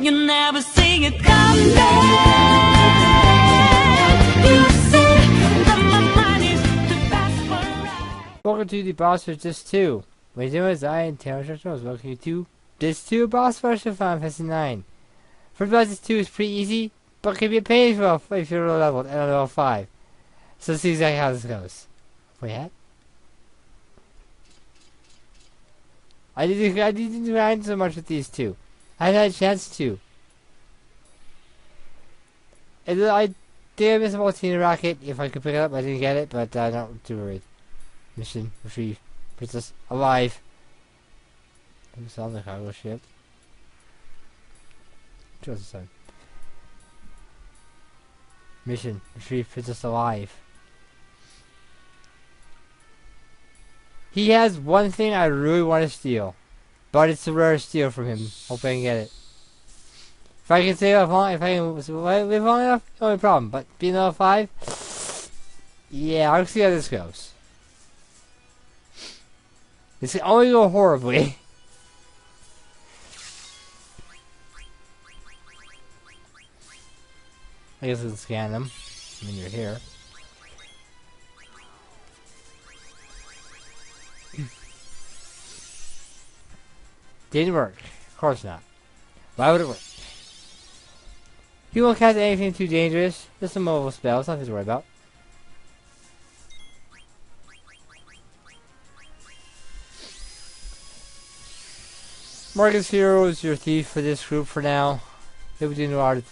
You never see it coming. You say that my mind is too fast for a ride. Welcome to the boss for Disc 2. My name is I and Taylor Jones. Welcome to Disc 2 boss rush of Final Fantasy 9. First boss Disc 2 is pretty easy, but can be a pain if you're low leveled and level 5. So let's see exactly how this goes. Wait, hat? I didn't grind so much with these two. I hadn't had a chance to. And I did miss a Multina rocket. If I could pick it up, I didn't get it, but not too worried. Mission retrieve Princess alive. It's on the cargo ship. Just a second. Mission retrieve Princess alive. He has one thing I really want to steal, but it's a rare steal from him. Hope I can get it. If I can save up long, if I can live long enough, no only problem. But being level 5, yeah, I'll see how this goes. This can only go horribly. I guess we can scan them when you're here. Didn't work. Of course not. Why would it work? You won't cast anything too dangerous. Just a mobile spell. It's nothing to worry about. Marcus Hero is your thief for this group for now. He'll be doing a lot of...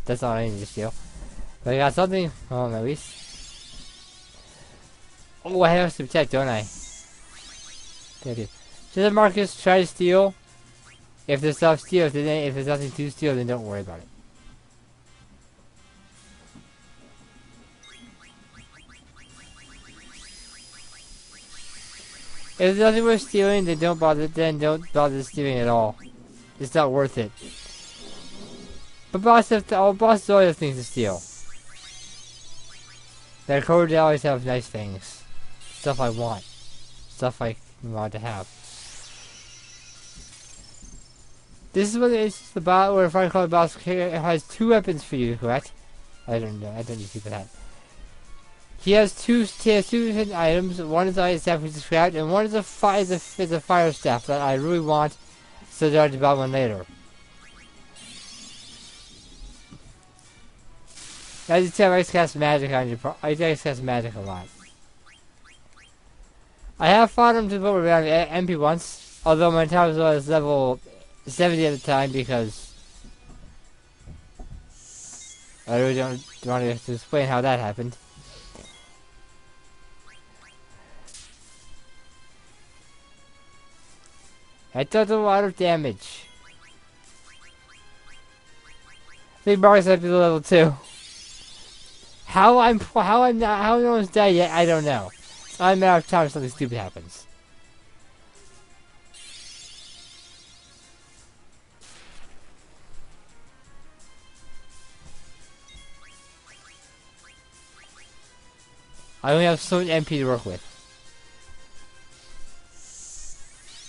That's all I need to steal. But I got something. Oh, at least. Oh, I have some tech, don't I? There it is. Should Marcus try to steal? If there's stuff to steal, if there's nothing to steal, then don't worry about it. If there's nothing worth stealing, then don't bother stealing at all. It's not worth it. But bosses always have things to steal. That code always have nice things. Stuff I want. Stuff I want to have. This is what it's the boss where if I call the boss has 2 weapons for you, correct? I don't know. I don't need to see that. He has two hidden items. One is ice staff which is scrapped, and one is a fire staff that I really want, so that I'll develop one later. As you tell, I cast magic on you. I cast magic a lot. I have fought him to put around MP once, although my time was level 70 at the time because I really don't want to explain how that happened. I took a lot of damage. I think Marcus might be level 2. How no one's dead yet, I don't know. It's not a matter of time something stupid happens. I only have so much MP to work with.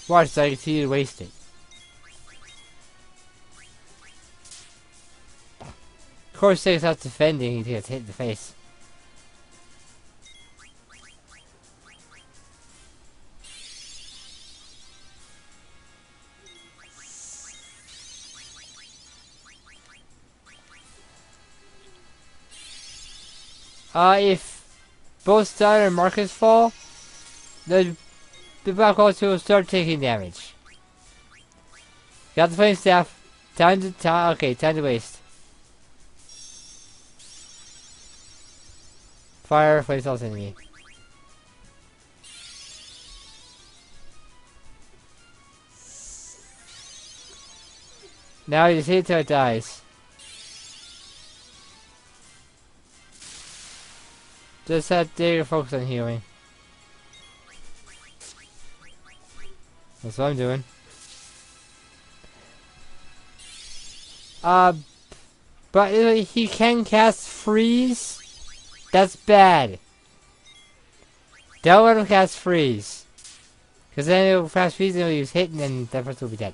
Watch, so I continue to waste it. Of course, takes out defending, he gets hit in the face. If both Stein and Marcus fall, the Black Hole 2 will start taking damage. Got the flame staff. Time to waste. Fire, flame salts enemy. Now you just hit it till it dies. Just have to focus on healing. That's what I'm doing. But he can cast freeze. That's bad. Don't let him cast freeze. Because then he'll cast freeze and he'll use hit and then that person will be dead.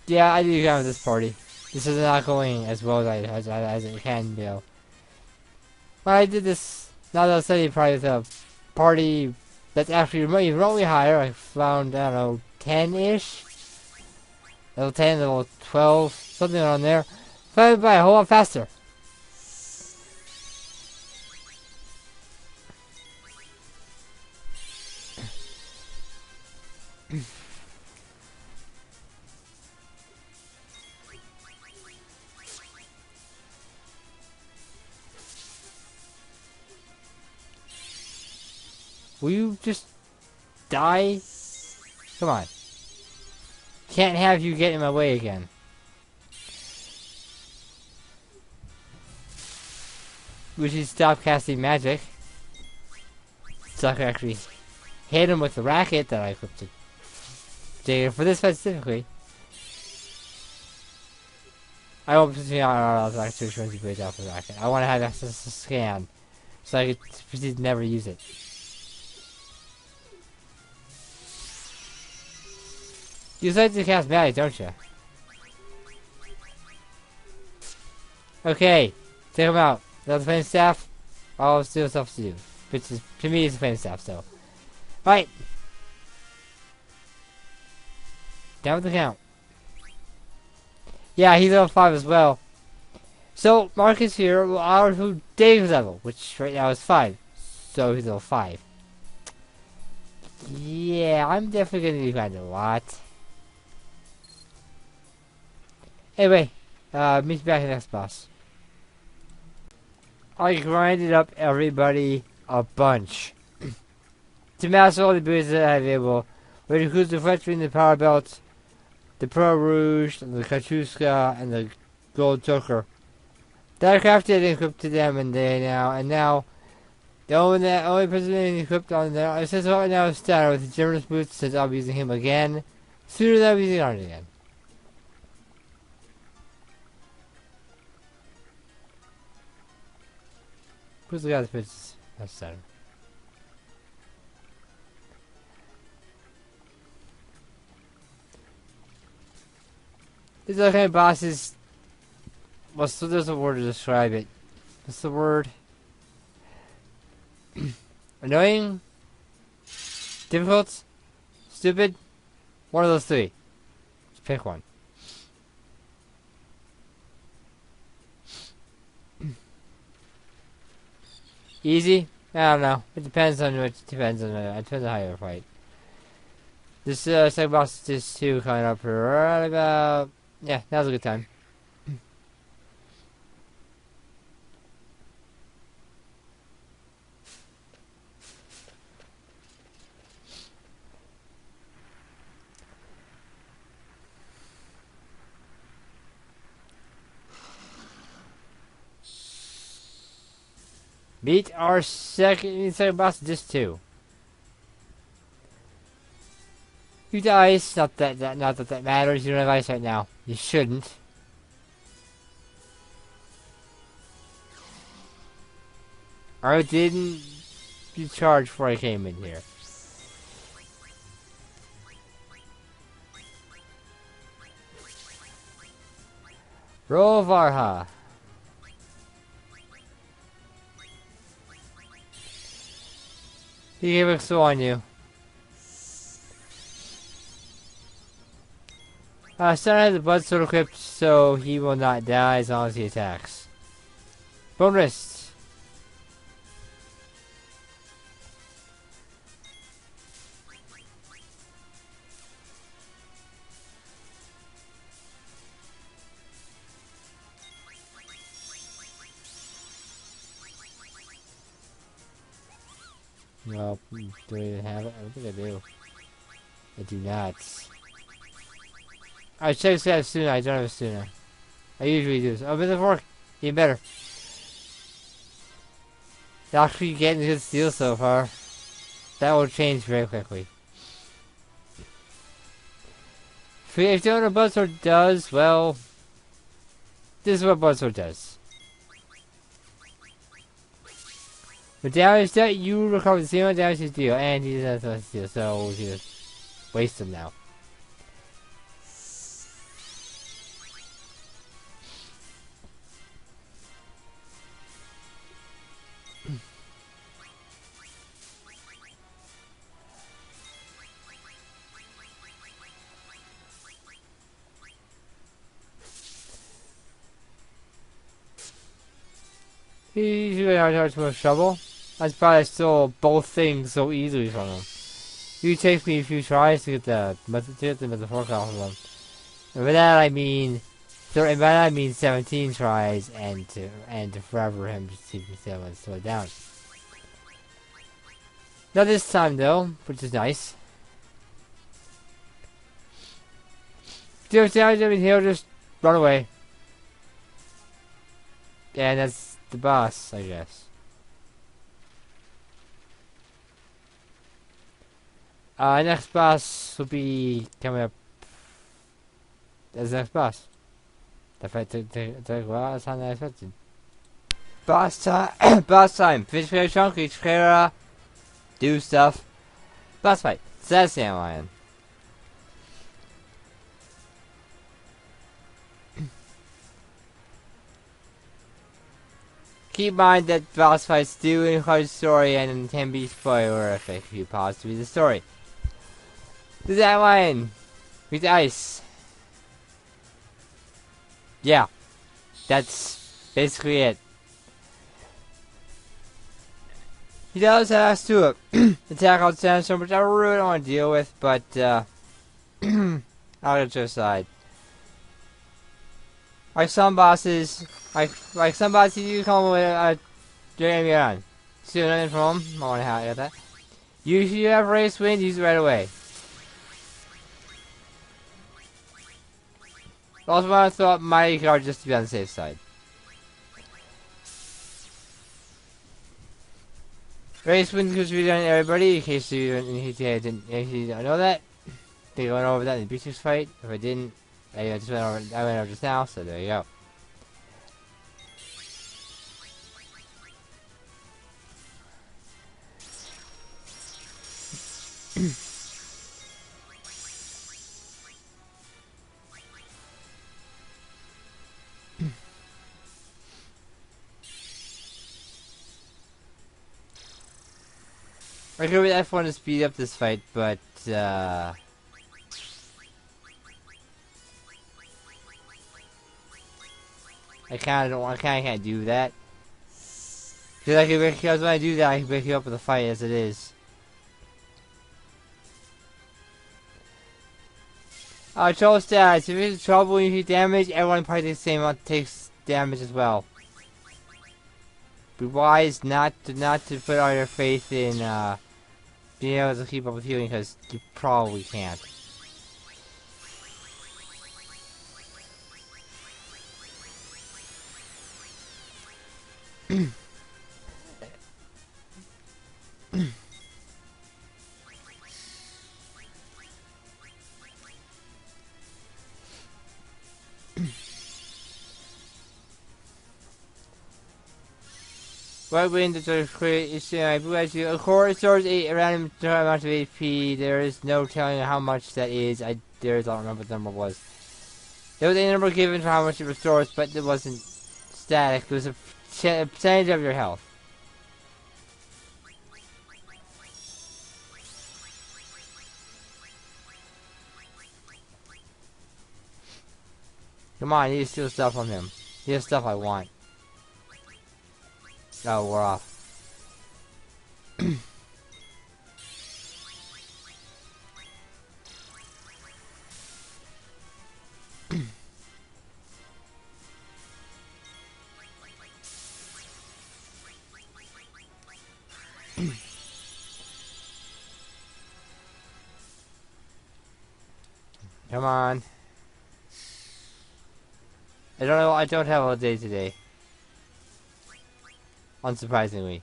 Yeah, I do count this party. This is not going as well as it can go. But I did this not a study party with a party that's actually remotely higher. I found, I don't know, 10-ish? Level 10, level 12, something around there. Followed by a whole lot faster. Will you just die? Come on. Can't have you get in my way again. We should stop casting magic. So I can actually hit him with the racket that I equipped for this fight specifically. I won't put me on the actual twenty page off the racket. I want to have access to scan. So I could proceed to never use it. You like to cast magic, don't you? Okay, take him out. Now the flame staff, all still stuff to do. Which is, to me, it's the flame staff, so. Right. Down with the count. Yeah, he's level 5 as well. So, Marcus here will honor who Dave's level, which right now is 5. So he's level 5. Yeah, I'm definitely gonna do kind of a lot. Anyway, meet you back in the next boss. I grinded up everybody a bunch. To master all the abilities that I have available, which includes the Fletching, the Power Belt, the Pearl Rouge, and the Kachuska, and the Gold Choker. That I crafted and equipped to them and now the only person equipped on there, it says right now is Stanner with the Generous Boots, since I'll be using him again. Sooner than I'll be using Arnold again. Who's the guy that fits? That's Saturn. These other kind of bosses. Well, so there's a word to describe it. What's the word? Annoying? Difficult? Stupid? One of those three. Just pick one. Easy? I don't know. It depends on how you fight. This second boss is 2 coming up right about. Yeah, now's a good time. Meet our second boss, just 2. You use ice, not that matters. You don't have ice right now. You shouldn't. I didn't recharge before I came in here. Ralvarha. He gave a so on you. Star has a blood sword equipped, so he will not die as long as he attacks. Bone wrist. Well, do I have it? I don't think I do. I do not. I checked if I have Suna. I don't have a Suna. I usually do. Oh, but the fork. Even better. Actually getting good steal so far. That will change very quickly. If you don't know what Bloodsword does, well, this is what Bloodsword does. The damage that you recover the same amount of damage you deal, and he doesn't have to steal, so we'll just waste them now. He's really not having too much trouble. That's probably I stole both things so easily from him. It takes me a few tries to get the metaphorical off of him. And by that I mean 17 tries and to forever him just to be able to slow it down. Not this time though, which is nice. Damage him and he'll just run away. And that's the boss, I guess. Next boss will be coming up. As the next boss. The fight took well, that's how I expected. Boss time! Boss time! Finish very chunky, Trera. Do stuff. Boss fight. That's Antlion. Keep in mind that boss fights do include the story and can be spoilerific if you pause to read the story. This is Antlion with ice. Yeah, that's basically it. He does have to attack out Sandstorm, which I really don't want to deal with, but I'll get to the side. Like some bosses, like some bosses, you come with your enemy on. See nothing from him? I want to have that. Usually you have race wind, use it right away. Also want to throw up Mighty Card just to be on the safe side. Race wind goes really on everybody, in case you don't know that. I think I went over that in the Beatrix fight. If I didn't, I went over just now, so there you go. I could really want to speed up this fight, but I can't do that. Because when I do that, I can break you up with the fight as it is. Trouble stats. If it's trouble and you take damage, everyone probably takes the same amount takes damage as well. Be wise not to put all your faith in being able to keep up with healing, because you probably can't. Right when the sort of create issue, I believe you. Of course, stores a random amount of HP. There is no telling how much that is. I don't remember what the number was. There was a number given for how much it restores, but it wasn't static. It was a percentage of your health. Come on, I need to steal stuff from him. He has stuff I want. Oh, we're off. Come on. I don't have all day today. Unsurprisingly.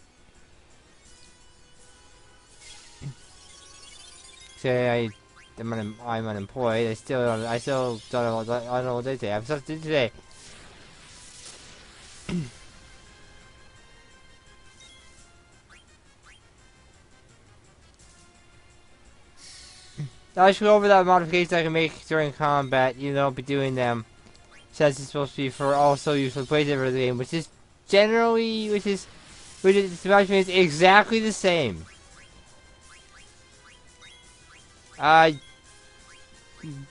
Say I'm unemployed. I still don't know what day today. I'm supposed to do today. I should go over the modifications I can make during combat. You don't be doing them, since it's supposed to be for also useful plays over the game, which is generally, which is exactly the same.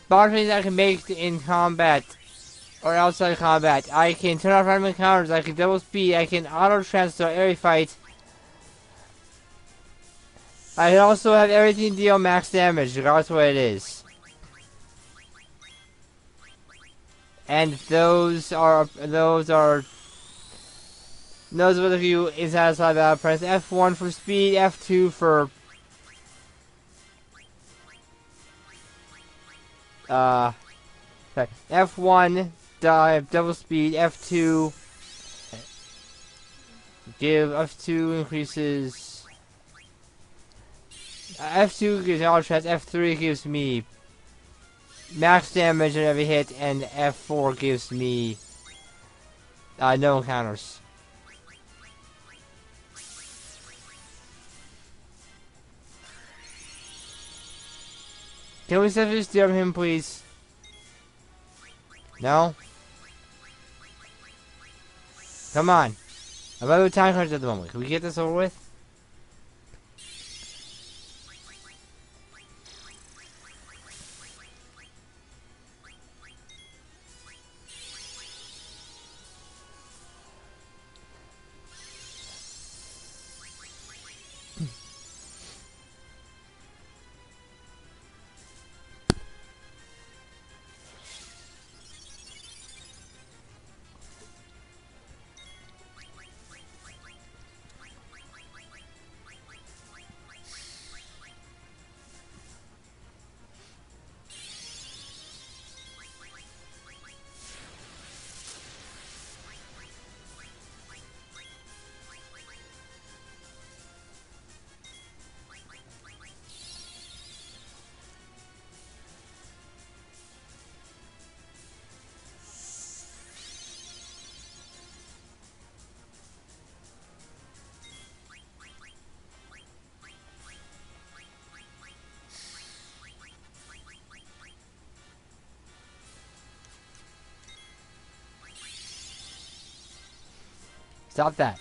Modifications I can make in combat or outside combat. I can turn off random encounters. I can double speed. I can auto transfer every fight. I can also have everything deal max damage, regardless of what it is. And those are what you inside outside battle. Press F1 for speed, F2 for sorry, F1 double speed, F2 F2 increases F2 gives auto stress, F3 gives me max damage on every hit, and F4 gives me no encounters. Can we just steer him, please? No? Come on. I'm out of time crunch at the moment. Can we get this over with? Stop that.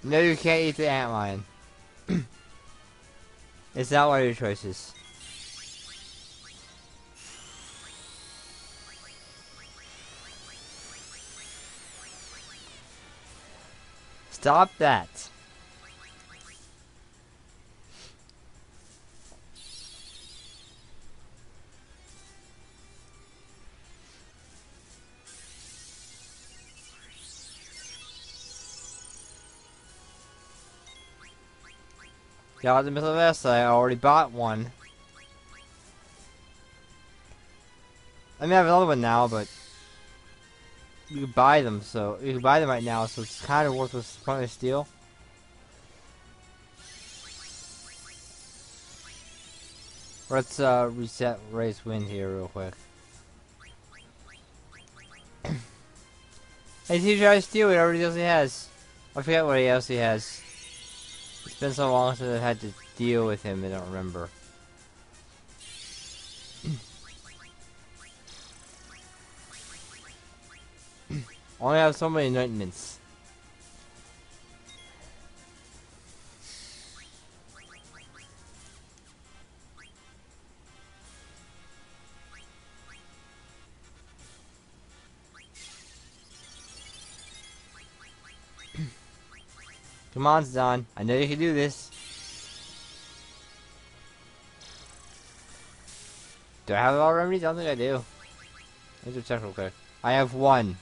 No, you can't eat the antlion. It's not one of your choices. Stop that. Got the missile vest. I already bought one. I mean, I have another one now, but you can buy them. So you can buy them right now. So it's kind of worthless. Probably steal. Let's reset race wind here real quick. Hey, he tries to steal whatever else he has. I forget what else he has. It's been so long since I've had to deal with him, I don't remember. Only have so many anointments. Come on, Zon. I know you can do this. Do I have all remedies? I don't think I do. Let's just check real quick. I have one.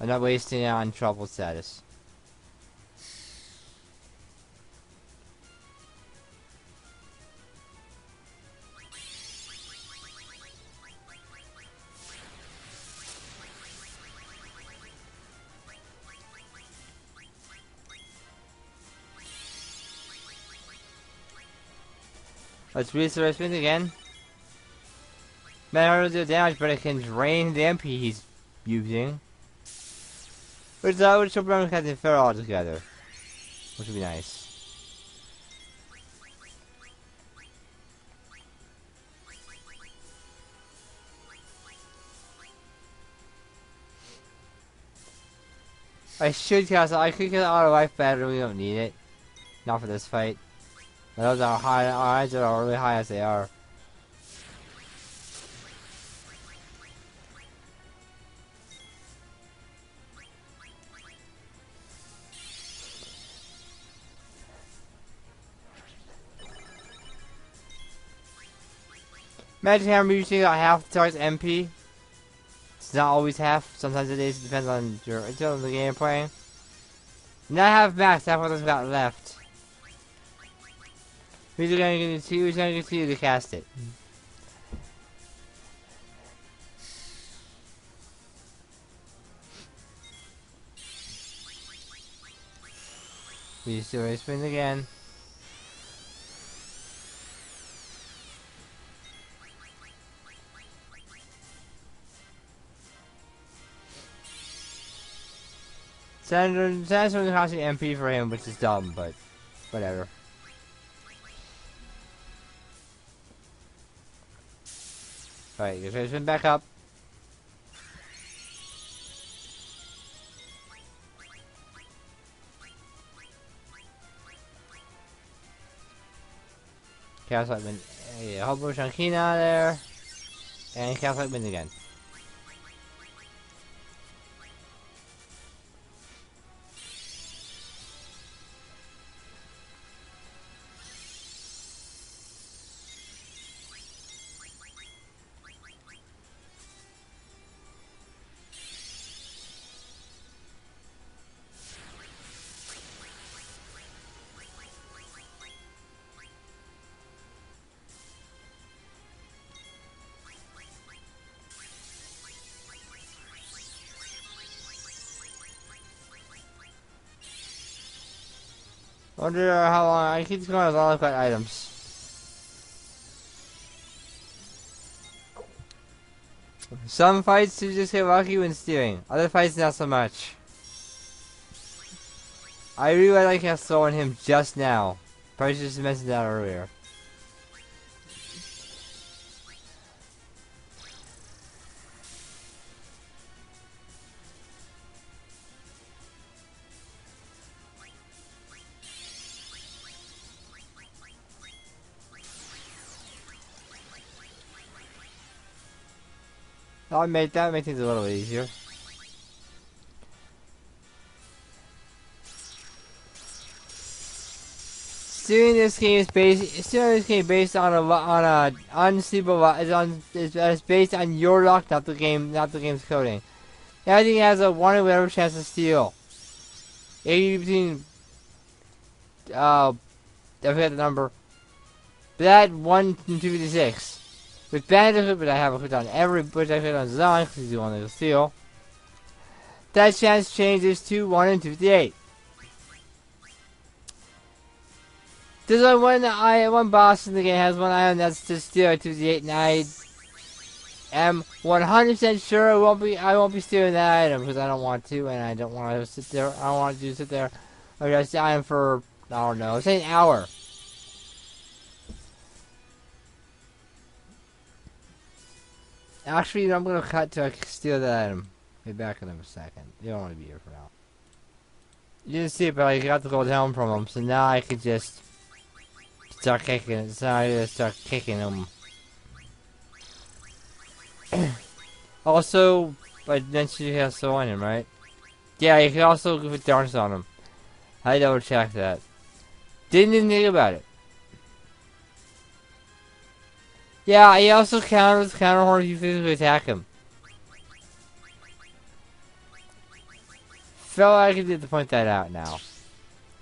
I'm not wasting it on trouble status. Let's reset spin again. Man, I don't do damage, but I can drain the MP he's using. Which would show Brown Captain Fair all together. Which would be nice. I should cast. I could get auto life better. We don't need it. Not for this fight. Those are high. Our odds are really high as they are. Imagine how usually got half the target's MP. It's not always half. Sometimes it is. It depends on the game you're playing. Now I have max. That's what I've got left. Who's gonna continue to cast it? We still spin again. Sanders only costing MP for him, which is dumb, but whatever. Alright, you're gonna spin back up. Chaos Light Wind. A whole bunch on Kina there. And Chaos Light Wind again. I wonder how long I keep going with all I've got items. Some fights you just get lucky when steering, other fights not so much. I really like how throwing him just now. Probably should just mentioned that earlier. That made things a little easier. Steering this game is based on a unstable is based on your luck, not the game's coding. Everything has a 1 in whatever chance to steal. 80 between I forget the number. But that 1 and 256. With bandit, but I have a hit on every which I hit on Zon because he's the one that'll steal. That chance changes to 1 in 258. There's only one boss in the game has one item that's to steal at 258, and I am 100% sure I won't be stealing that item because I don't want to, and I don't want to sit there. I don't want to sit there or just item for I don't know, say an hour. Actually, I'm gonna cut to steal that item. Be back in a second. You don't want to be here for now. You didn't see it, but I got the gold helm from him, so now I can just start kicking it. So I just start kicking him. Also, I mentioned you have so on him, right? Yeah, you can also put darts on him. I double checked that. Didn't even think about it. Yeah, he also counters counterhorn if you physically attack him. Felt like I did to point that out now.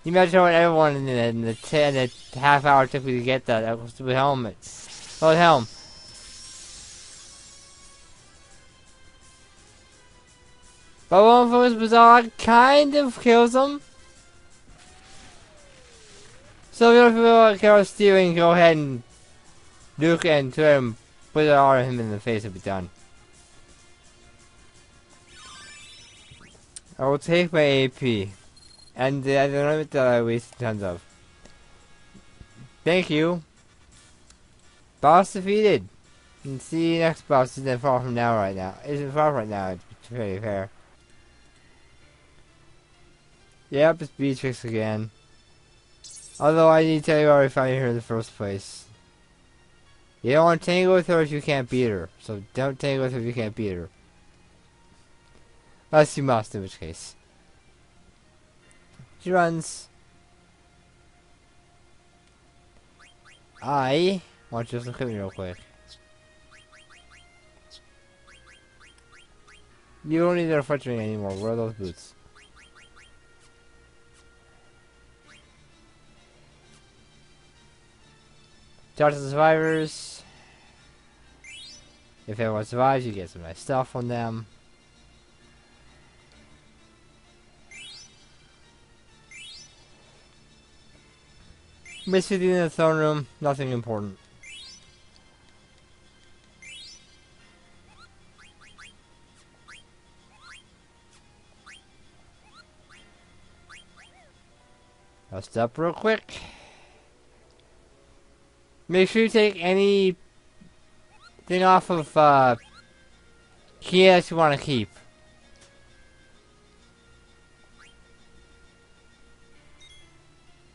You imagine what everyone in the half hour took me to get that with helmet. Oh, the helm. But one of his bizarre kind of kills him. So if you feel like Carol steering, go ahead and Luke and him, put it on him in the face and be done. I will take my AP and the limit that I wasted tons of. Thank you. Boss defeated. And see, next boss isn't far from now right now. Isn't far right now, it's pretty fair. Yep, it's Beatrix again. Although I need to tell you why I found her in the first place. You don't want to tangle with her if you can't beat her. So don't tangle with her if you can't beat her. Unless you must, in which case. She runs. I want you to look at me real quick. You don't need their foot ring anymore. Where are those boots? Talk to the survivors. If everyone survives, you get some nice stuff from them. Miss 15 in the throne room. Nothing important. I'll stop real quick. Make sure you take anything off of key that you want to keep.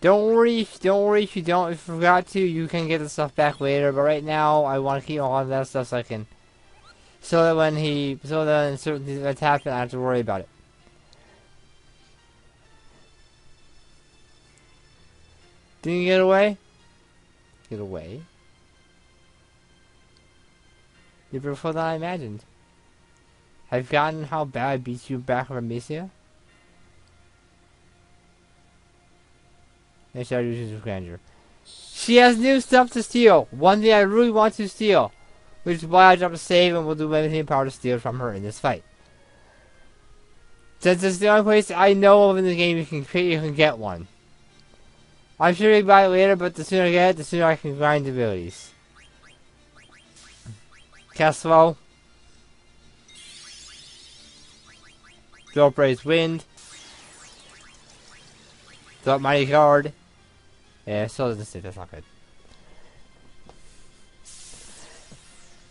Don't worry if you don't. If you forgot to, you can get the stuff back later. But right now, I want to keep all of that stuff so I can, so that when certain things happen, I don't have to worry about it. Didn't you get away? Get away? You're before than I imagined. Have you forgotten how bad I beat you back from Amicia? And she introduces grandeur. She has new stuff to steal. One thing I really want to steal. Which is why I dropped a save and will do everything in power to steal from her in this fight. Since it's the only place I know of in the game you can get one. I'm sure you can buy it later, but the sooner I get it, the sooner I can grind abilities. Cast slow. Throw praise wind. Throw up mighty guard. Yeah, still doesn't stick, that's not good.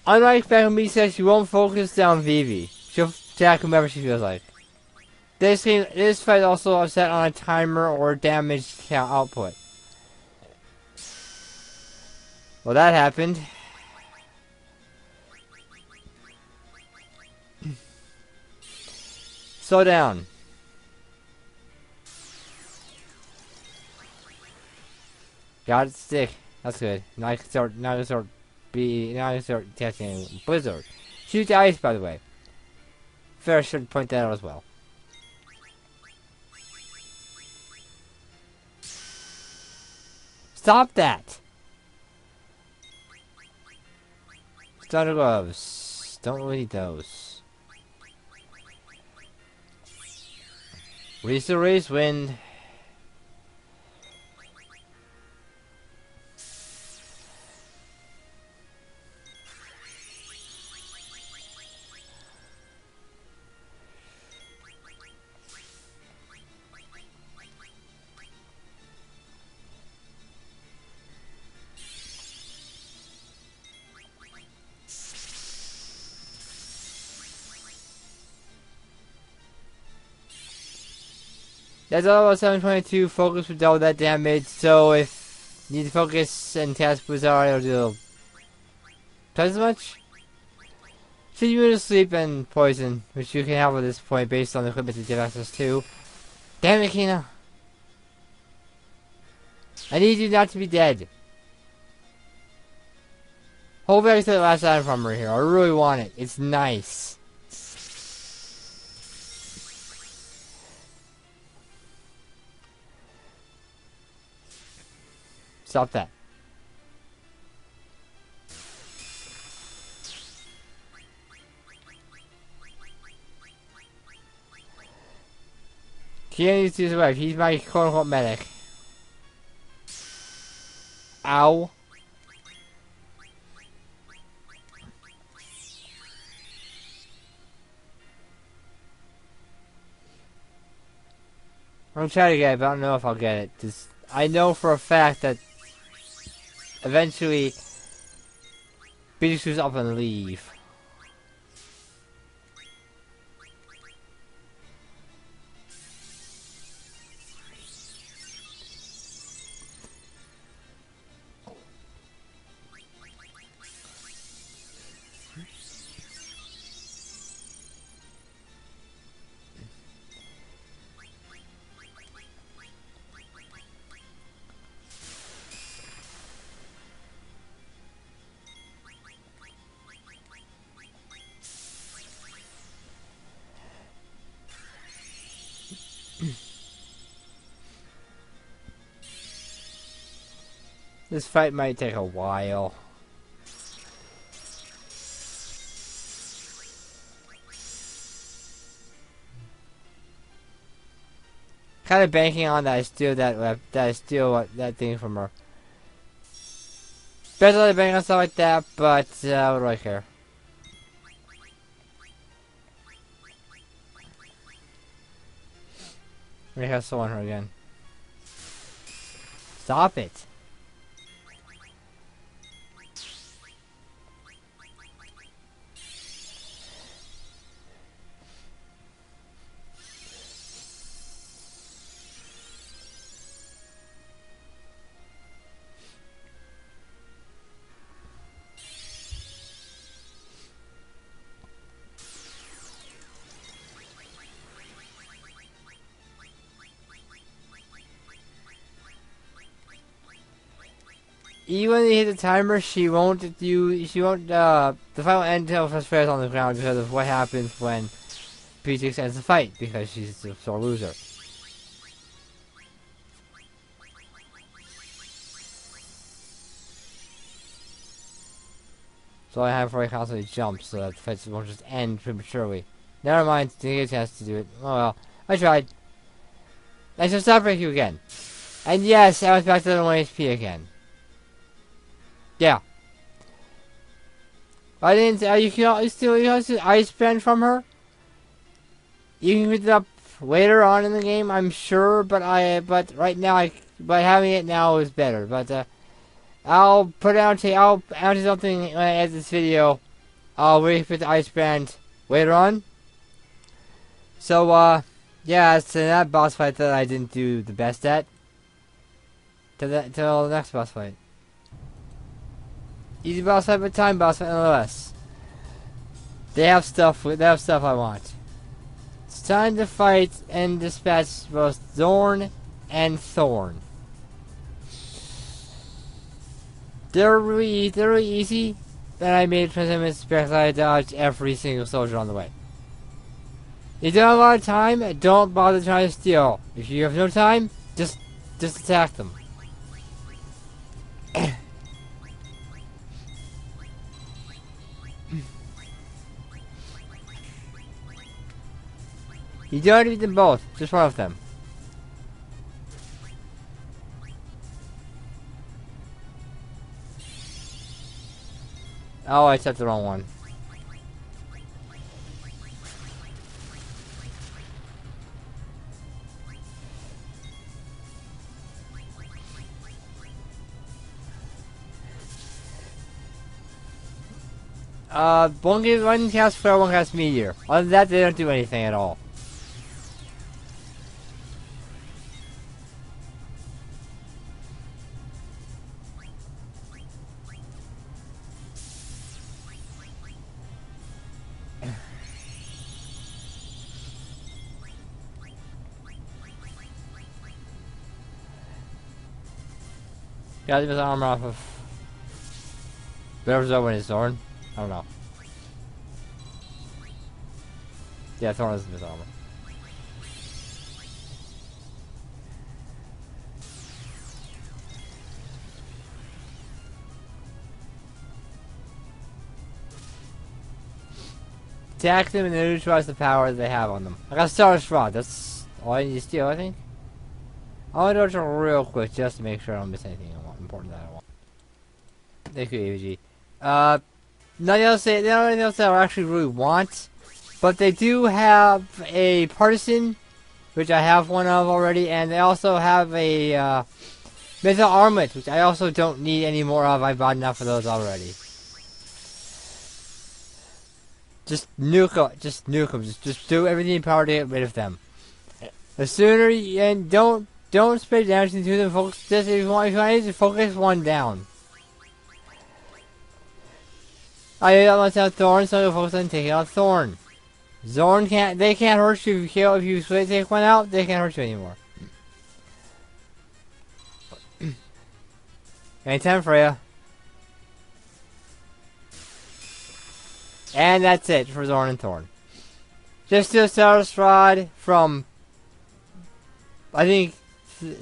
Unlike Becky says she won't focus down Vivi. She'll attack whomever she feels like. This fight also set on a timer or damage count output. Well, that happened. Slow down. Got it, stick. That's good. Now I can start testing Blizzard. Shoot ice, by the way. Fair should point that out as well. Stop that! Thunder gloves. Don't really need those. Race wind. That's all about 722. Focus would double that damage, so if you need to focus and cast Blizzard, it'll do twice as much. Send you to sleep and poison, which you can have at this point based on the equipment you get access to. Damn it, Kina! I need you not to be dead. Hold back to the last item from her here. I really want it. It's nice. Stop that. Kian needs to use his wife. He's my quote-unquote medic. Ow. I'm trying to get it, but I don't know if I'll get it. Just, I know for a fact that eventually Beatrix was up and leave. This fight might take a while. Kind of banking on that I steal that thing from her. Better banking on stuff like that, but what do I care? We have someone her again. Stop it. Even when you hit the timer, the fight won't end until first player's on the ground because of what happens when Beatrix ends the fight, because she's a sore loser. So I have for constantly jump so that the fight won't just end prematurely. Never mind, didn't get a chance to do it. Oh well, I tried. I shall stop breaking you again. And yes, I was back to the 1 HP again. Yeah. I didn't. You can still ice bend from her. You can pick it up later on in the game, I'm sure. But right now, by having it now is better. But I'll put out. I'll add something when I edit this video. I'll wait for the ice band later on. So yeah, it's that boss fight that I didn't do the best at. Till the next boss fight. Easy boss fight, but time boss fight nonetheless. They have stuff I want. It's time to fight and dispatch both Zorn and Thorn. They're really easy. Then I made transcendence because I dodged every single soldier on the way. If you don't have a lot of time, don't bother trying to steal. If you have no time, just attack them. You don't need them both, just one of them. Oh, I set the wrong one. One cast flare, one cast meteor. Other than that, they don't do anything at all. Got his armor off of whatever's over his Zorn. I don't know. Yeah, Thorn is his armor. Attack them and then neutralize the power they have on them. I got Star's Rod, that's all I need to steal, I think. I want to do it real quick just to make sure I don't miss anything important that I want. Thank you, AVG. Nothing else they don't have anything else that I actually really want. But they do have a partisan, which I have one of already, and they also have a metal armlet, which I also don't need any more of. I bought enough of those already. Just nuke them. Just nuke them. Just do everything in power to get rid of them. The sooner you, and don't spray damage into them. Focus. Just if you want to focus one down. I want to have Thorn, so I'll focus on taking out Thorn. Zorn can't. They can't hurt you if you take one out. They can't hurt you anymore. Anytime, Freya. And that's it for Zorn and Thorn. Just to Star's Rod from, I think,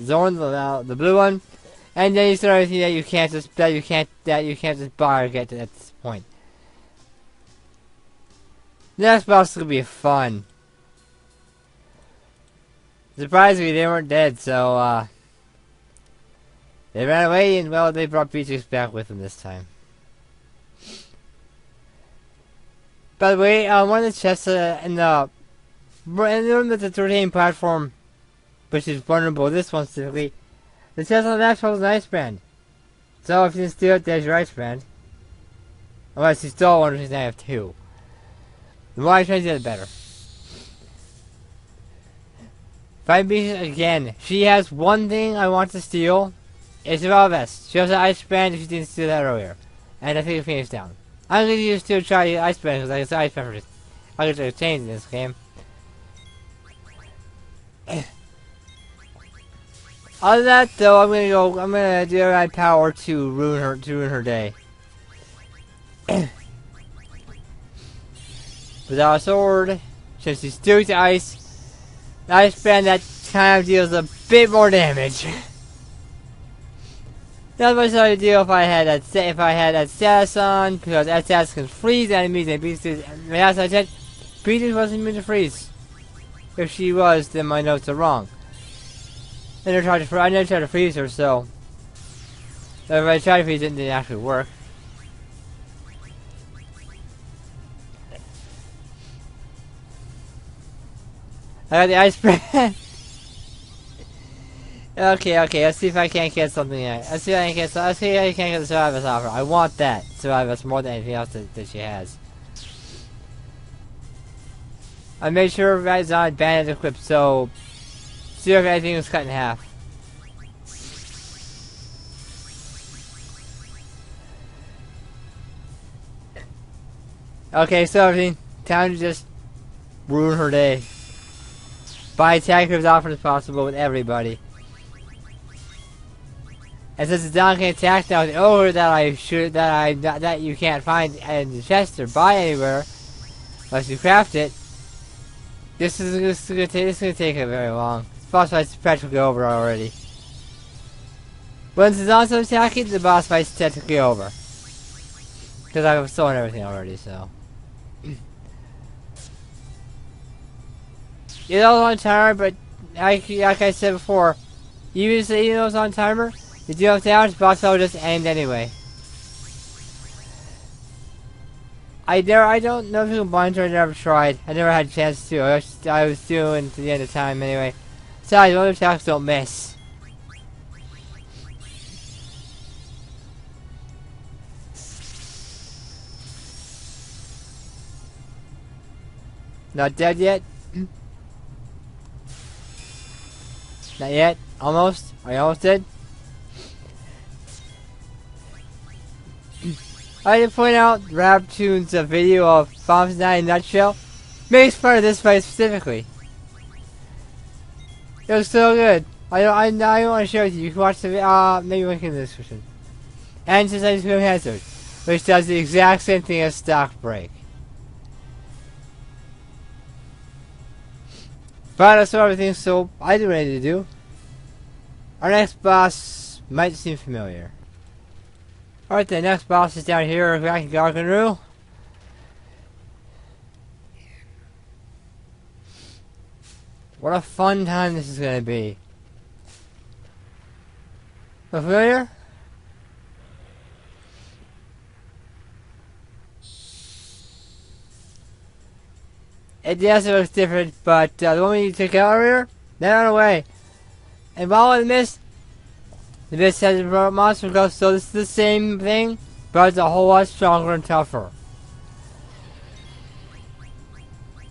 Zorn, the blue one, And then you start everything that you can't just buy or get to at this point. The next boss is gonna be fun. Surprisingly, they weren't dead, so they ran away and well, they brought Beatrix back with them this time. By the way, one of the chests in the room that's a 13 platform, which is vulnerable, this one specifically, the chest on the left holds an ice brand. So if you can steal it, there's your ice brand. Unless you stole one, which means I have two. The more I try to get it, the better. Find Beatrix again. She has one thing I want to steal. It's a Ralvarha vest. She has an ice brand if you didn't steal that earlier. And I think it finished down. I'm going to use to try the ice brand because I guess the ice brand I get to change in this game. Other than that, though, I'm gonna do my power to ruin her day. Without a sword, since she's due to ice, the ice band that kind of deals a bit more damage. Not much of a deal if I had that status on, because that status can freeze enemies and Beatrix. As I said, Beatrix wasn't immune to freeze. If she was, then my notes are wrong. I never tried to freeze her, so if I tried to freeze it, it didn't actually work. I got the ice brand. Okay, let's see if I can't get something yet. Let's see if I can't get the Survivor's offer. I want that Survivor's more than anything else that she has. I made sure everybody's on bandage equipped, so see if anything was cut in half. Okay, so everything. Time to just ruin her day. By attacking her as often as possible with everybody. And since it's not going to attack now with the ogre that you can't find in the chest or buy anywhere, unless you craft it, this is going to take it very long. Boss fight's practically over already. Once it's also attacking, the boss fight's technically over. Because I've stolen everything already, so. It was on timer, but like I said before, even though it was on timer, the deal with damage, the boss fight will just end anyway. I don't know if you can blind her. I never tried. I never had a chance to. I was doing to the end of time anyway. Besides, other attacks don't miss. Not dead yet? Not yet? Almost? Are you almost dead? I like to point out Raptoon's video of Bombs Night in a Nutshell makes fun of this fight specifically. It was so good. I want to share with you. You can watch the maybe link in the description. And since I just go Hazard, which does the exact same thing as Stock Break. But I saw everything, so I do what I need to do. Our next boss might seem familiar. Alright, the next boss is down here, Garganru. What a fun time this is going to be. Familiar? Yes, it looks different, but the one you took out earlier, that ran away. And while in the mist has a monster ghost, so this is the same thing, but it's a whole lot stronger and tougher.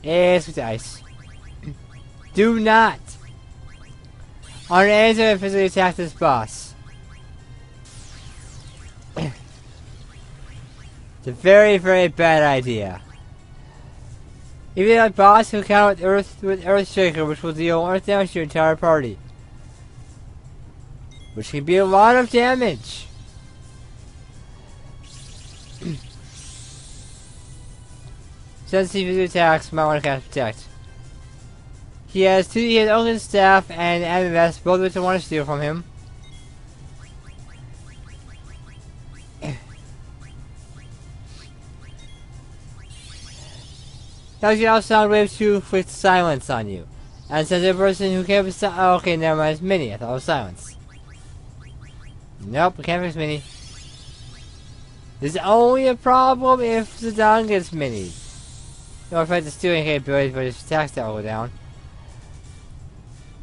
It's with ice. Do not, on any time, physically attack this boss. It's a very, very bad idea. Even a boss who counter with Earth Shaker, which will deal earth damage to your entire party. Which can be a lot of damage. Sensitive attacks, might want to cast Protect. He has Oaken Staff and MMS, both of which I want to steal from him. Does you have sound waves to inflict silence on you. And since a person who can't be oh, okay, never mind, it's Mini. I thought it was silence. Nope, we can't fix Mini. There's only a problem if Zidane gets Mini. No effect the stealing capabilities, but his attack stat will go down.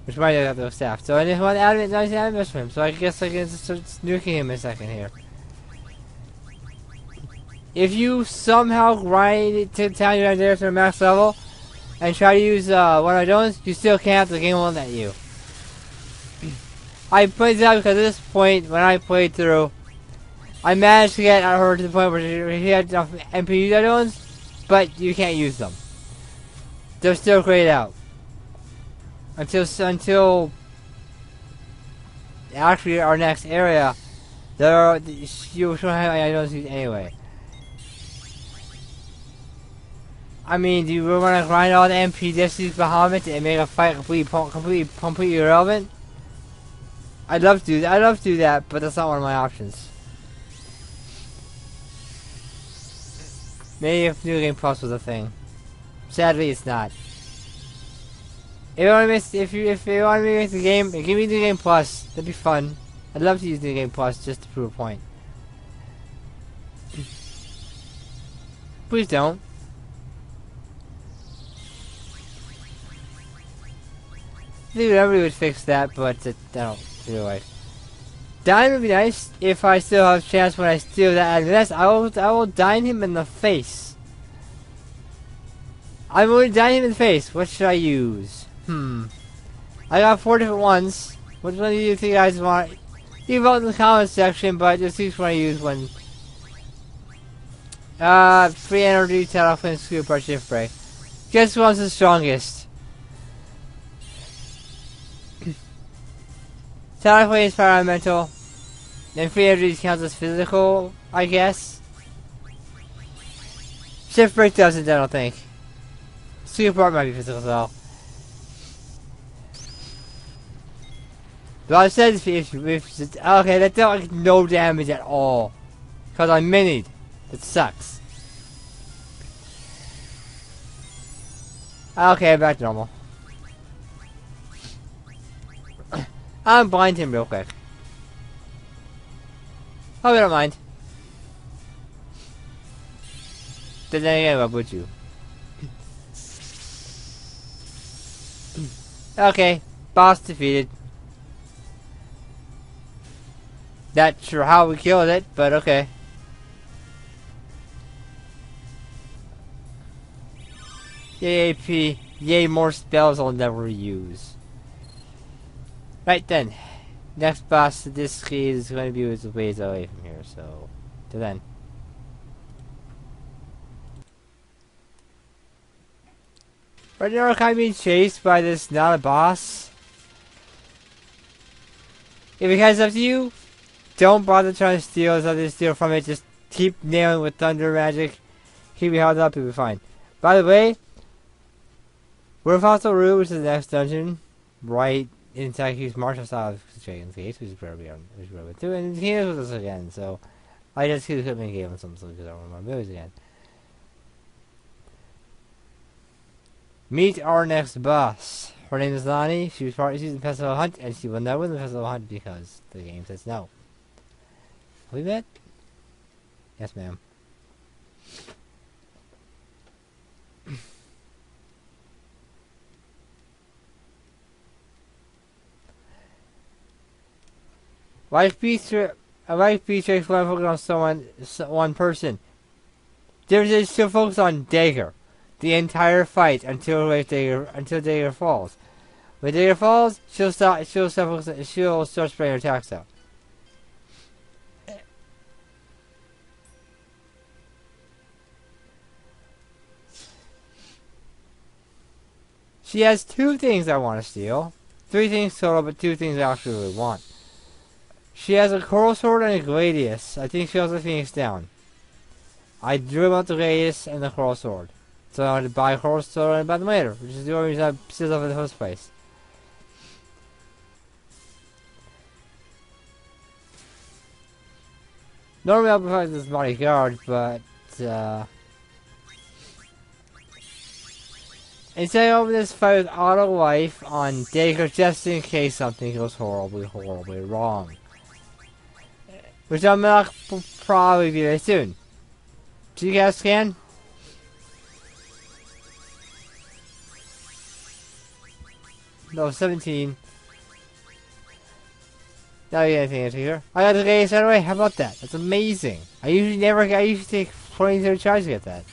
Which might have those staff. So I just want to add it, nice add for him. So I guess I can start nuking him in a second here. If you somehow grind it to town you there to the max level and try to use one of those, you still can't. The game won't let you. I played that because at this point, when I played through, I managed to get her to the point where he had enough MP items, but you can't use them. They're still grayed out. Until actually our next area, you shouldn't have items used anyway. I mean, do you really want to grind all the MP discs behind it and make a fight completely irrelevant? I'd love to do that. I'd love to do that, but that's not one of my options. Maybe if New Game Plus was a thing. Sadly, it's not. If you want to make the game, give me New Game Plus. That'd be fun. I'd love to use New Game Plus just to prove a point. Please don't. I think everybody would fix that, but I don't feel like. Dine would be nice if I still have a chance when I steal that advance. I will dine him in the face. I'm going to dine him in the face. What should I use? I got 4 different ones. Which one do you think you guys want? You vote in the comments section, but just each one I use one. Free energy, Tattle Flame, Scoop, or Shift Break. Guess one's the strongest? Tattle Flame is environmental. Then free energy counts as physical, I guess. Shift Break doesn't, I don't think. Scoop Art might be physical as well. But I said if okay, that dealt like no damage at all. Because I'm minied. It sucks. Okay, back to normal. I'm blind him real quick. Oh, we don't mind. Then again, what would you? Okay, boss defeated. Not sure how we killed it, but okay. Yay AP. Yay more spells I'll never use. Right then. Next boss of this is going to be a ways away from here, so till then. Right now we're kind of being chased by this not a boss. If it has up to you, don't bother trying to steal something to steal from it. Just keep nailing with thunder magic. Keep it held up, you'll be fine. By the way, we're in Fossil Root, which is the next dungeon, right inside his martial style Dragon's Gates, which is where we are too, and he is with us again, so I just keep equipment gave him something because I don't remember my moves again. Meet our next boss. Her name is Lani. She's in Festival Hunt, and she will never win the Festival Hunt because the game says no. Have we met? Yes, ma'am. Like Beatrix, when I focus on one person. There's still focus on Dagger. The entire fight until Dagger falls. When Dagger falls, she'll start spraying her attacks out. She has 2 things I want to steal. 3 things total, but 2 things I actually really want. She has a Coral Sword and a Gladius. I think she has a Phoenix down. I drew about the Gladius and the Coral Sword. So I wanted to buy a Coral Sword and buy them later, which is the only reason I still in the first place. Normally I'll provide this bodyguard, but Instead of this fight with auto life on Dagger just in case something goes horribly, horribly wrong. Which I'm not probably be very soon. Do you guys scan? No, 17. Not anything into here. I got the gaze right away. How about that? That's amazing. I usually take 23 tries to get that.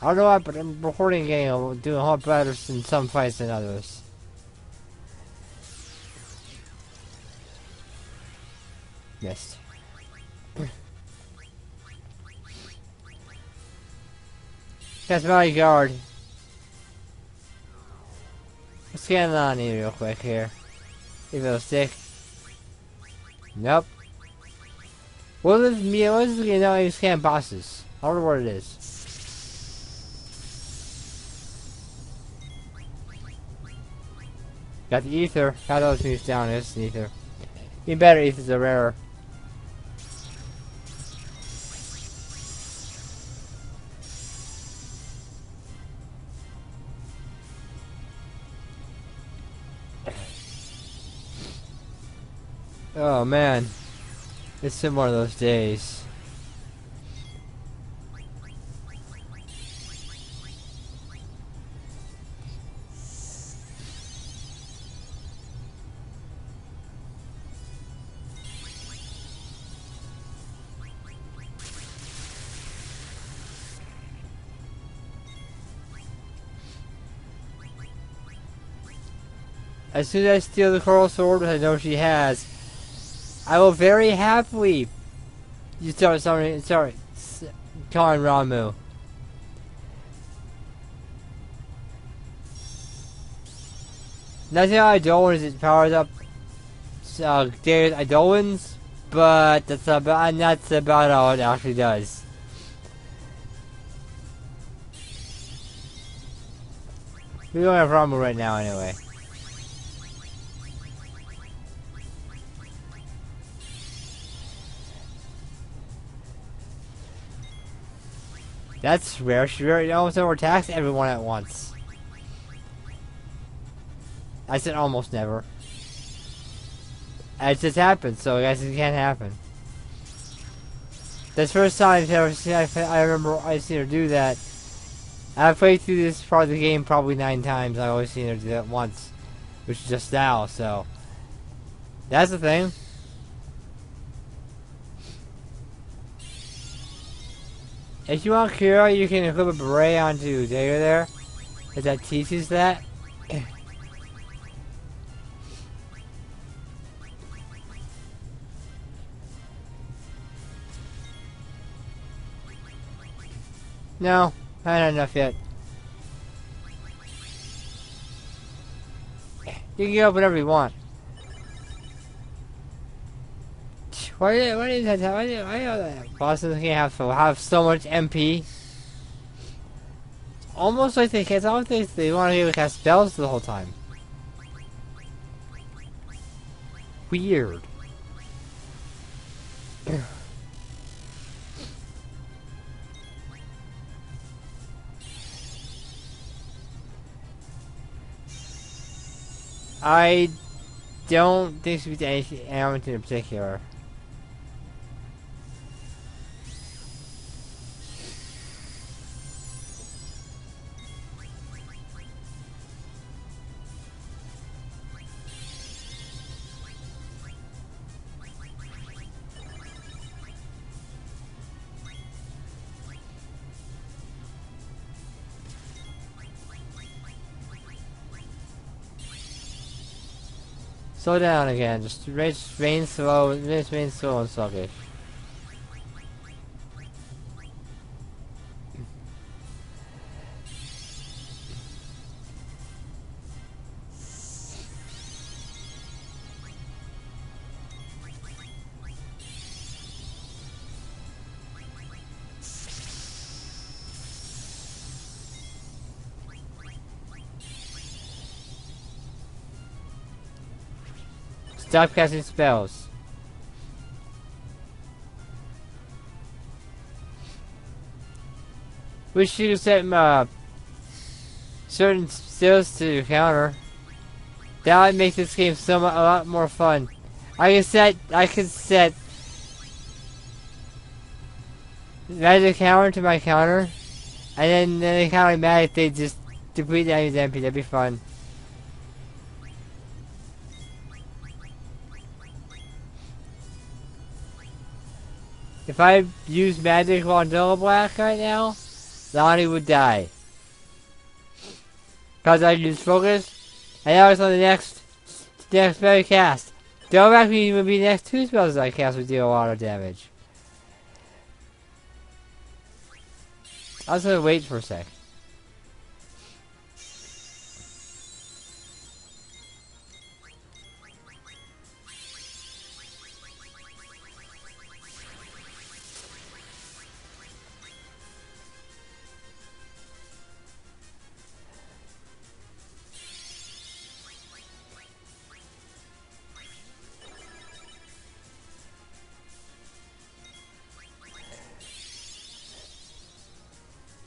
I don't know why, but I'm recording a game. I'm doing a lot better in some fights than others. Missed. That's my guard. Let's scan Lani real quick here. Give it a stick. Nope. What is the game now? You scan bosses. I don't know what it is. Got the ether. Got those things down. It's an ether. Even better, ethers are rarer. Oh man, it's been one of those days. As soon as I steal the coral sword, which I know she has, I will very happily. Sorry, calling Ramu. Nothing how Idolin is it powers up David Idolins, but that's about all it actually does. We don't have Ramu right now anyway. That's rare. She almost never attacks everyone at once. I said almost never. It just happened, so I guess it can't happen. That's the first time I remember I've seen her do that. I've played through this part of the game probably 9 times. I've always seen her do that once, which is just now, so that's the thing. If you want Kira, you can equip a beret onto Dagger there. If that teaches that. No, not enough yet. You can get up whenever you want. Why bosses can't have so much MP? It's almost like they can't. I think they want to be able to cast spells the whole time. Weird. I don't think she's anything in particular. Slow down again, just remain slow and sluggish. Stop casting spells. Wish you could set certain skills to counter. That would make this game a lot more fun. I can set magic counter to my counter, and then they kind of mad if they just deplete the enemy's MP. That'd be fun. If I use magic on Double Black right now, Lani would die. Because I use focus, and now it's on the next spell you cast. Double Black would be the next two spells I cast would deal a lot of damage. I was gonna wait for a sec.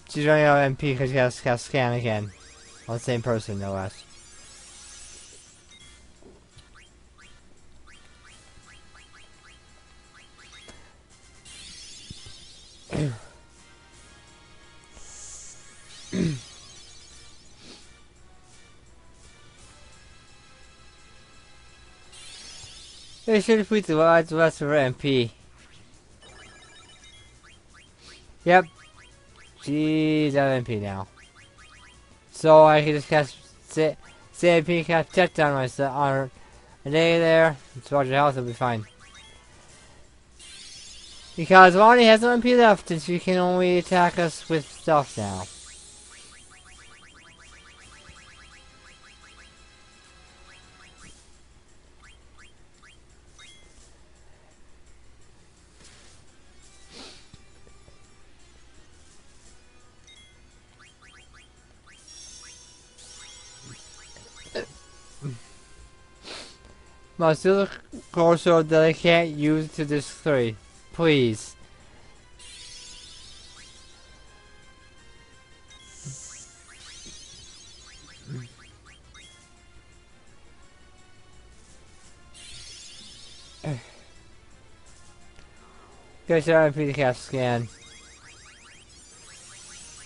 She's running out of MP because she has to cast scan again. On the same person, no less. They should have put the rest of her MP. Yep. She's out of MP now. So I can just cast say MP cast check down myself on her. And there, just watch your health, it'll be fine. Because Lani has no MP left and she can only attack us with stuff now. My silver corso that I can't use to this 3. Please. Guys, MP to cast scan.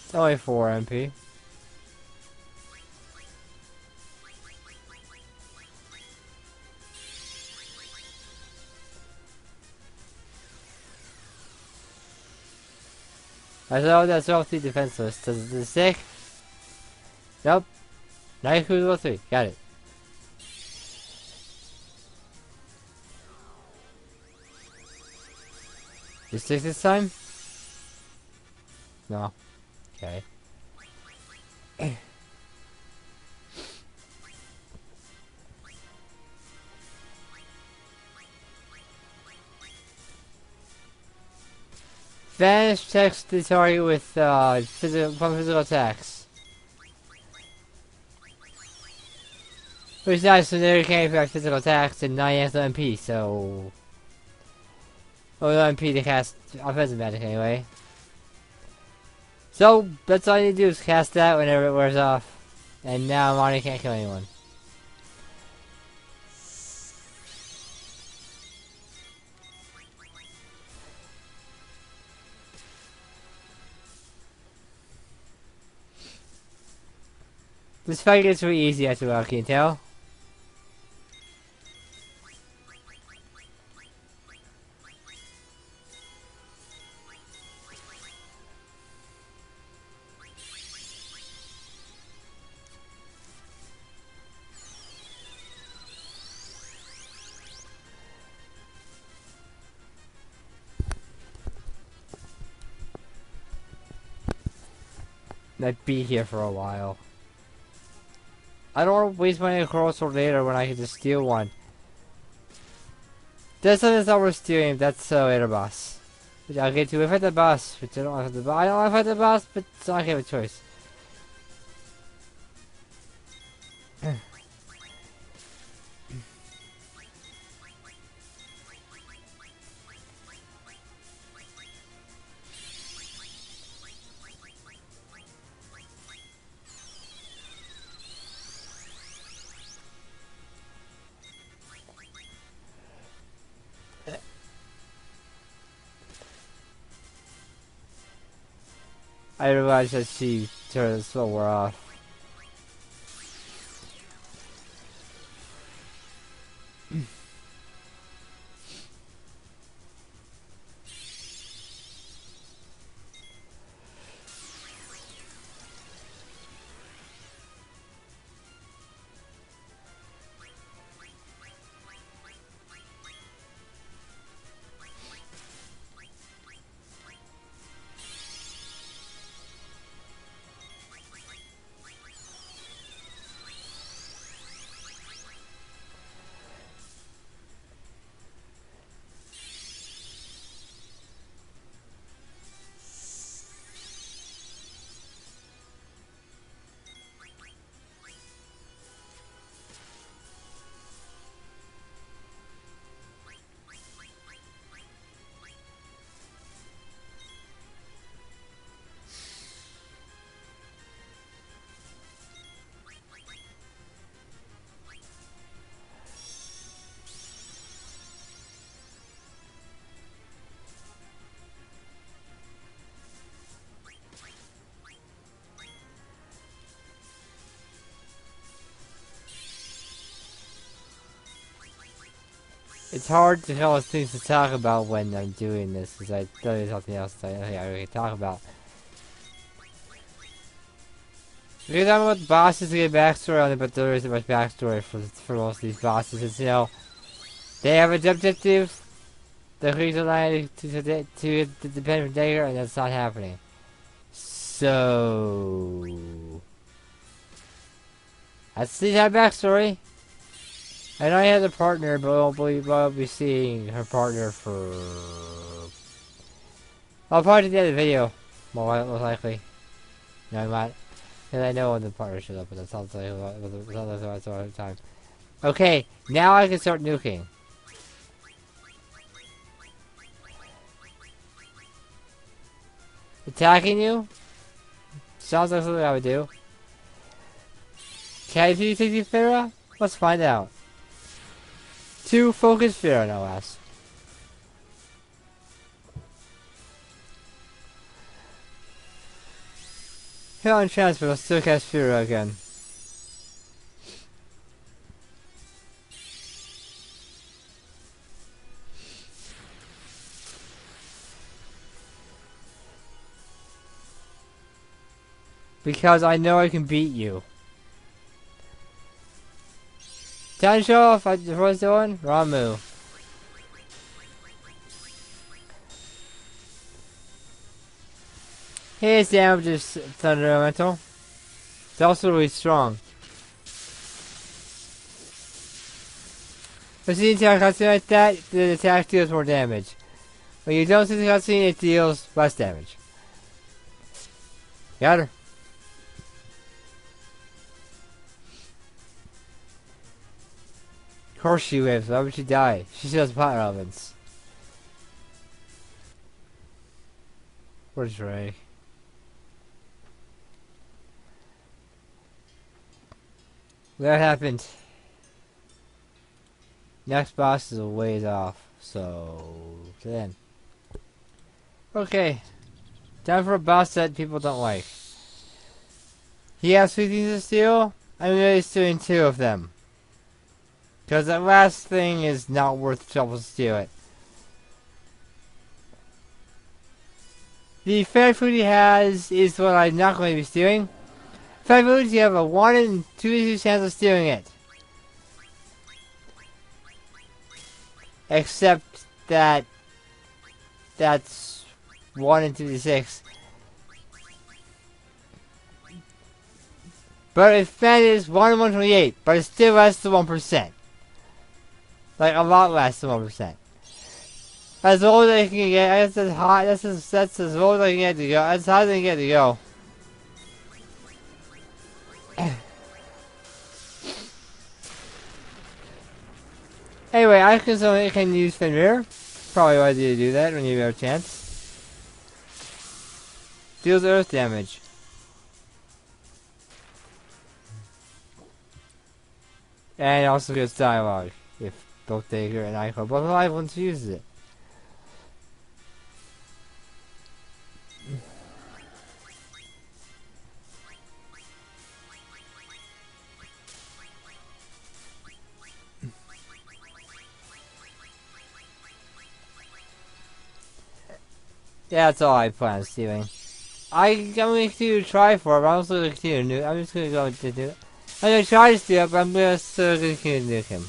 It's only 4 MP. I thought that's roughly defenseless. Does it stick? Nope. Knife level 3. Got it. It sticks this time? No. Okay. Vanish attacks the target with physical attacks. Which is nice, so there you can't affect physical attacks and 9 has no MP, so... Oh, no MP to cast offensive magic anyway. So, that's all you need to do is cast that whenever it wears off. And now Lani can't kill anyone. This fight gets really easy after what I can tell. I'd be here for a while. I don't want to waste my cross sword later when I can just steal one. That's something that's not worth stealing. That's later boss. Which I'll get to if I fight the boss. Which I don't want to fight the boss. I don't want to fight the boss, but so I have a choice. I realized that she turned the spell wore off. It's hard to tell us things to talk about when I'm doing this, because I thought there's something else that I can talk about. We're talking about the bosses to get backstory on it, but there isn't much backstory for most of these bosses. It's, you know, they have an objective, the creature line to depend from dagger, and that's not happening. So let's see that backstory. I know he has a partner, but we'll be seeing her partner for... I'll probably do the end of the video, most likely. No, I'm not. Because I know when the partner shows up, but that sounds like a lot of time. Okay, now I can start nuking. Attacking you? Sounds like something I would do. Can I do 60 Farah? Let's find out. 2 focus Farah, no less. Hit on chance, but I'll still cast Farah again. Because I know I can beat you. Time to show off what I was doing? Wrong move. His damage is Thunder Elemental. It's also really strong. When you see the attack cutscene like that, the attack deals more damage. When you don't see the cutscene, it deals less damage. Got her. Of course she lives. Why would she die? She still has pot relevance. Where's Ray? That happened. Next boss is a ways off, so then. Okay, time for a boss that people don't like. He has 3 things to steal. I'm really doing 2 of them. Because that last thing is not worth the trouble to steal it. The fair food he has is what I'm not going to be stealing. Fair foods, you have a 1 in 2 chance of stealing it. Except that that's 1 in 2d6. But if that is 1 in 128, but it's still less than 1%. Like a lot less than 1%. As low as I can get, that's as high, that's as low as I can get to go, as high as I can get to go. Anyway, I can use Fenrir. Probably wise you to do that when you have a chance. Deals earth damage. And also gets dialogue, if both Dagger and Ico both alive once he uses it. That's all I plan on doing. I'm going to continue to try for it, but I'm also going to continue to nuke. I'm just going to go to do it. I'm going to try to steal it, but I'm going to still continue to nuke him.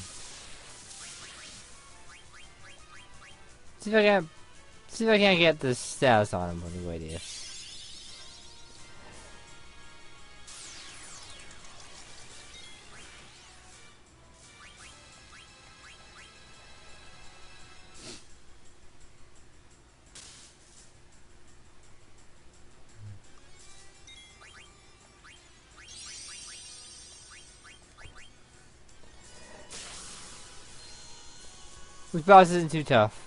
See if I can't get the status on him when we wait here. This boss isn't too tough.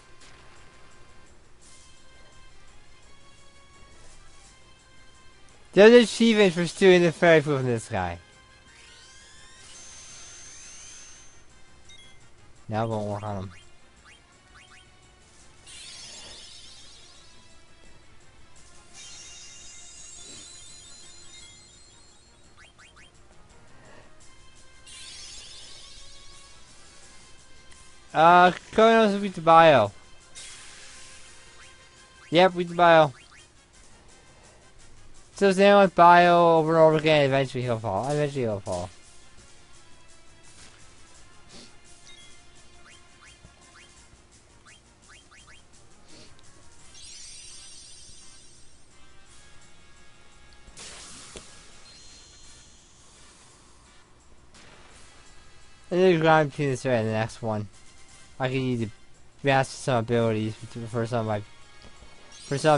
There's an achievement for stealing the fairy food from this guy. Now it won't work on him. Going on to beat the bio. Yep, beat the bio. So staying with bio over and over again, eventually he'll fall. Eventually he'll fall. I need to grind between this and the next one. I can need to master some abilities for some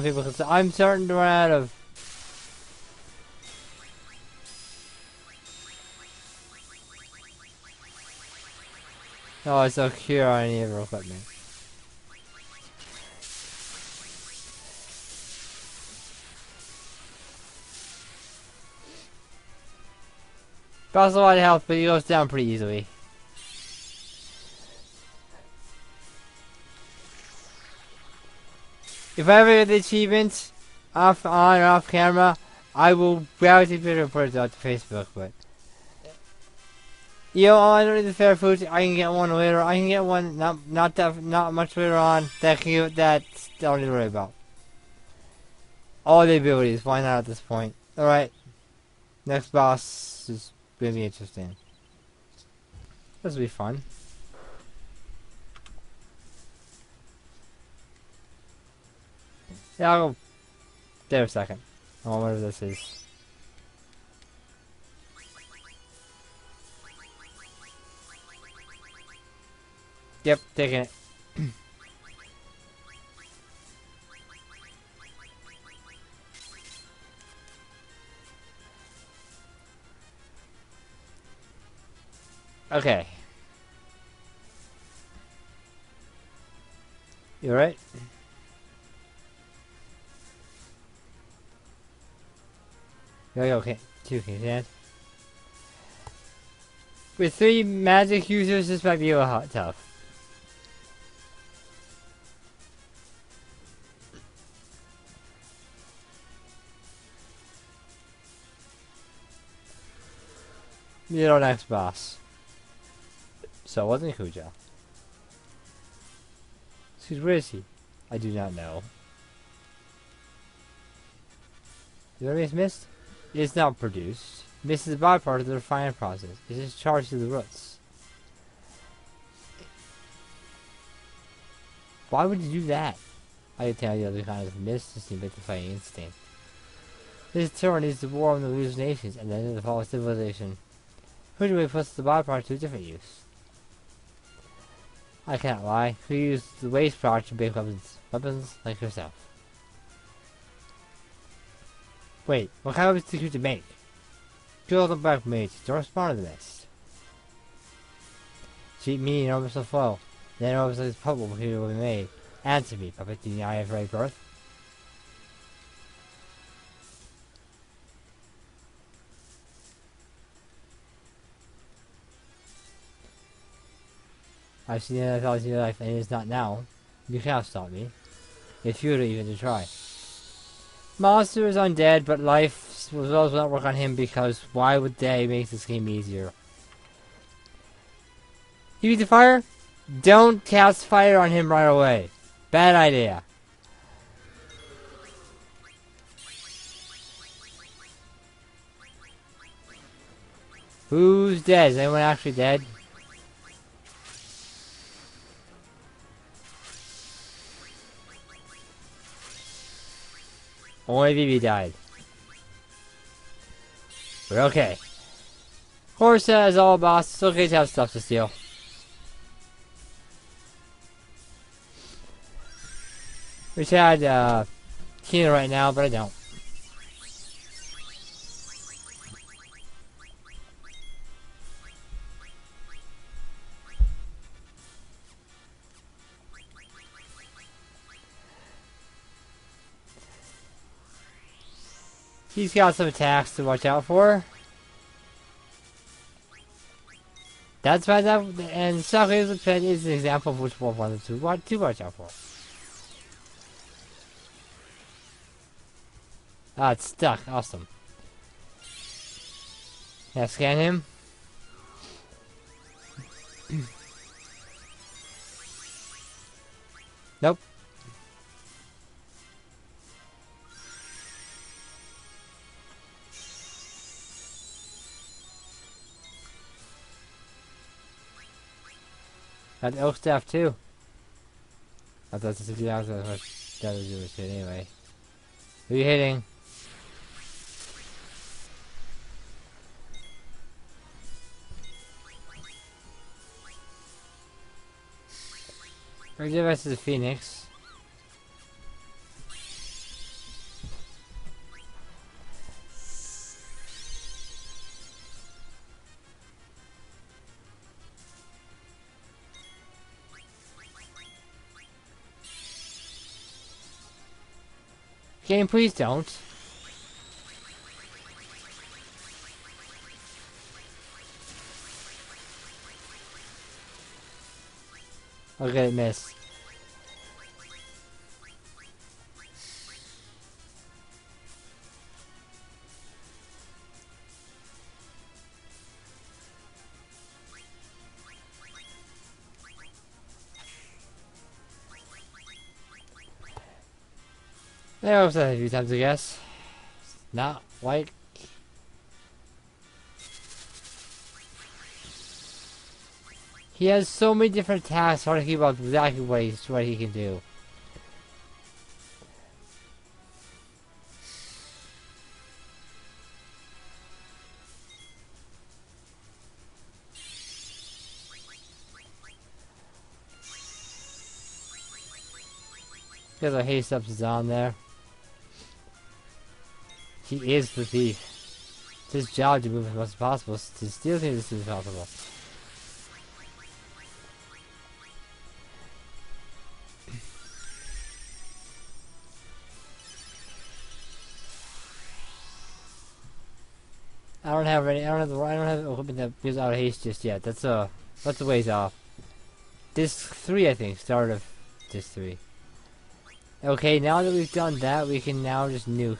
people, because I'm starting to run out of. Oh, it's so cure on any of her equipment. Costs a lot of health, but he goes down pretty easily. If I ever get the achievements on or off camera, I will gladly put it out to Facebook, but you know, I don't need the fair food. I can get one later. I can get one not much later on. That don't need to worry about. All the abilities. Why not at this point? All right. Next boss is gonna be interesting. This will be fun. Yeah, I'll go there a second. Oh, whatever this is. Yep, taking it. Okay. You alright? Okay, 2 can stand. With 3 magic users, this might be a little tough. You know, next boss. So it wasn't Kuja. Excuse me, where is he? I do not know. The enemy is missed? It is not produced. Mist is a byproduct of the refining process. It is charged to the roots. Why would you do that? I can tell you other kinds of mist to stimulate the fighting instinct. This turn is the war on the loose nations and the end of the fall of civilization. Hujuway puts the byproduct to a different use. I cannot lie. Who used the waste product to make weapons? Weapons like yourself. Wait, what kind of weapons did you to make? Kill the black mage. Don't respond to the mist. Cheat me and almost a flow. Then almost like this puzzle will be made. Answer me, puppet. Do I have right birth? I've seen it all your life, and it is not now. You cannot stop me. It's futile even to try. Monster is undead, but life will not work on him because why would they make this game easier? You need the fire? Don't cast fire on him right away. Bad idea. Who's dead? Is anyone actually dead? Only Vivi died. We're okay. Of course, as all bosses, it's okay to have stuff to steal. Wish I had Kina right now, but I don't. He's got some attacks to watch out for. That's why that, and Scarlet Hair is an example of which one to watch out for. Ah, it's stuck. Awesome. Yeah, scan him. Nope. Got the oak staff too. I thought this would be out of what that was doing shit anyway. Who are you hitting? Forgive us as a phoenix. Game, please don't. Okay, miss. They also said a few times, I guess. Not like. He has so many different attacks, hard to keep up exactly what he can do. Because the haste ups is on there. He is the thief. It's his job to move as much as possible, to steal things as soon as possible. I don't have equipment that gives out haste just yet. That's a ways off. Disc 3, I think, start of Disc 3. Okay, now that we've done that, we can now just nuke.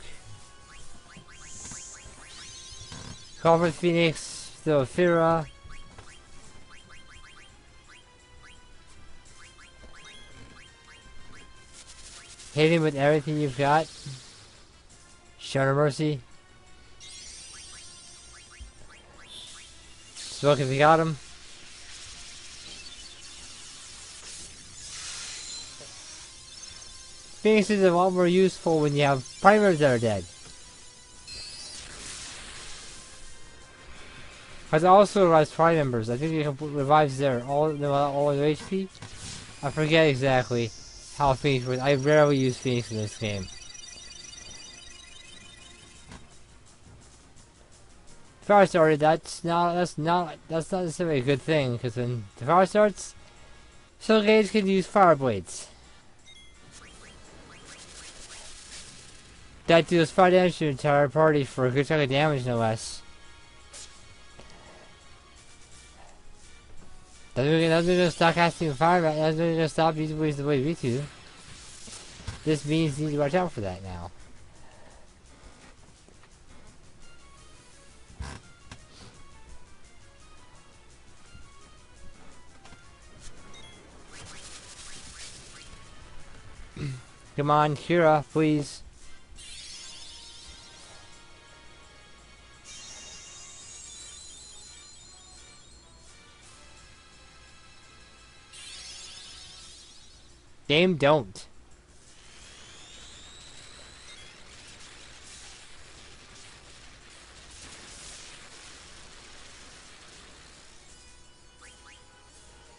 Call for the Phoenix, the Fira. Hit him with everything you've got. Show no mercy. Smoke if you got him. Phoenix is a lot more useful when you have primers that are dead. But also revives prime members. I think it revives all of their HP. I forget exactly how Phoenix works. I rarely use Phoenix in this game. Fire started. That's not necessarily a good thing, because when the fire starts, Soul Gauge can use fire blades. That deals fire damage to the entire party for a good chunk of damage, no less. Doesn't mean they're gonna stop casting fire. Doesn't mean they're gonna stop using ways the way we do. This means you need to watch out for that now. Come on, Kira, please. Game don't.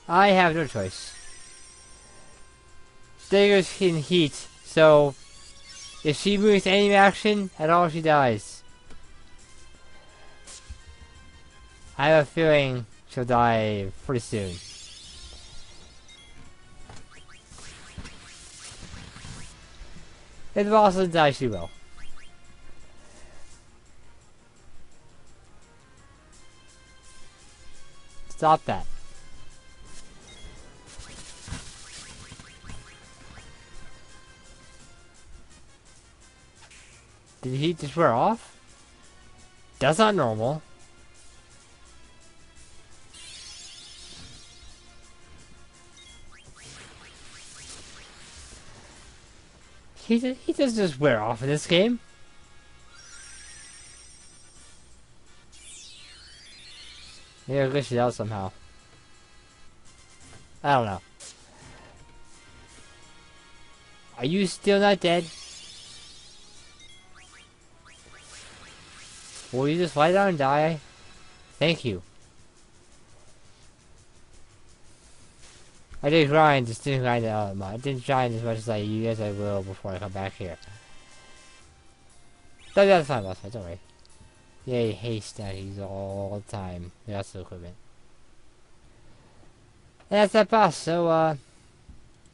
I have no choice. Daggers can heat, so if she moves any action at all, she dies. I have a feeling she'll die pretty soon. If the boss doesn't die, she will. Stop that. Did the heat just wear off? That's not normal. He doesn't just wear off in this game. Maybe I'll glitch it out somehow. I don't know. Are you still not dead? Will you just lie down and die? Thank you. I did grind, just didn't grind I didn't grind as much as you guys I will before I come back here. That's fine, boss fight, don't worry. Yay, haste stackies all the time. That's the equipment. And that's that boss, so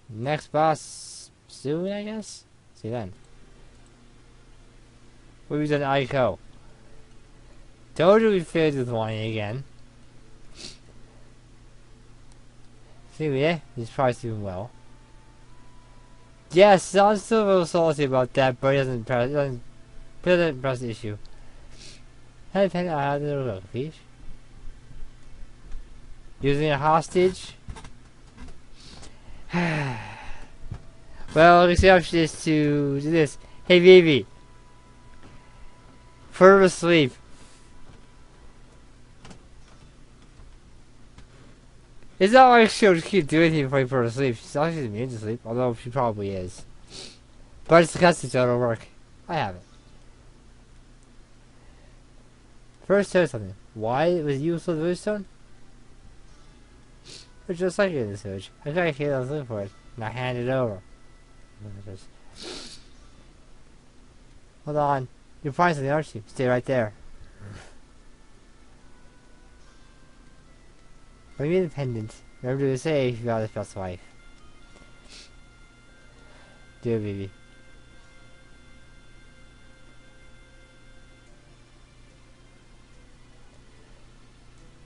next boss soon, I guess? See you then. We've done Aiko. Told you we failed with Lani again. See, yeah, he's probably doing well. Yes, I'm still a little salty about that, but he doesn't press the issue. Hey, depending on how the little fish. Using a hostage. Well, the option is to do this. Hey, baby. Put her to sleep. It's not like she'll just keep doing anything before you put her to sleep. She's not she's immune to sleep, although she probably is. But it's the custom, so it'll work. I have it. First, tell something. Why was you useful the moonstone? It's just like it in this village. I got a kid I was looking for it, and I handed it over. Hold on. You'll find something, aren't you? Stay right there. Be independent. Remember to say if you got a best wife. Do it, baby.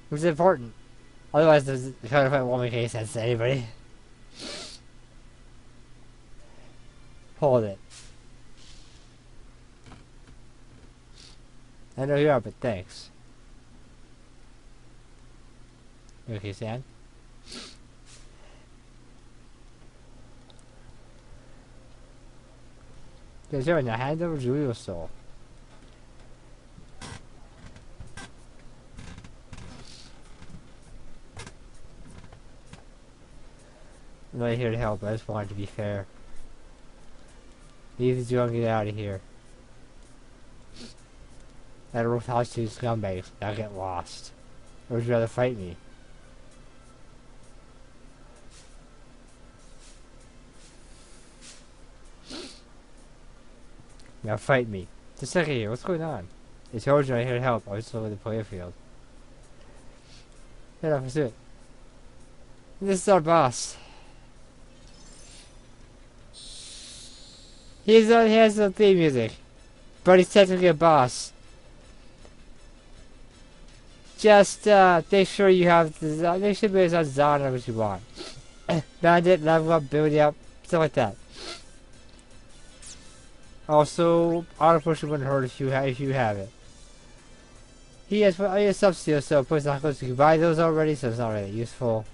It was important. Otherwise, the kind of fight won't make any sense to anybody. Hold it. I know you are, but thanks. Okay, Sam. There's your hand over Julio's soul. I'm not here to help, I just wanted to be fair. Leave the Joe and get out of here. That roof house to scumbags, I'll get lost. Or would you rather fight me? Now fight me. Just a second here, what's going on? I told you I'm here to help, I was still in the player field. Head off, let's do it. This is our boss. He has no theme music, but he's technically a boss. Just make sure you have the make sure it's on Zorn or what you want. Bandit, level up, build up, stuff like that. Also, auto pushing wouldn't hurt if you have it. He has substeel, so poison knuckles. You can buy those already, so it's not really useful.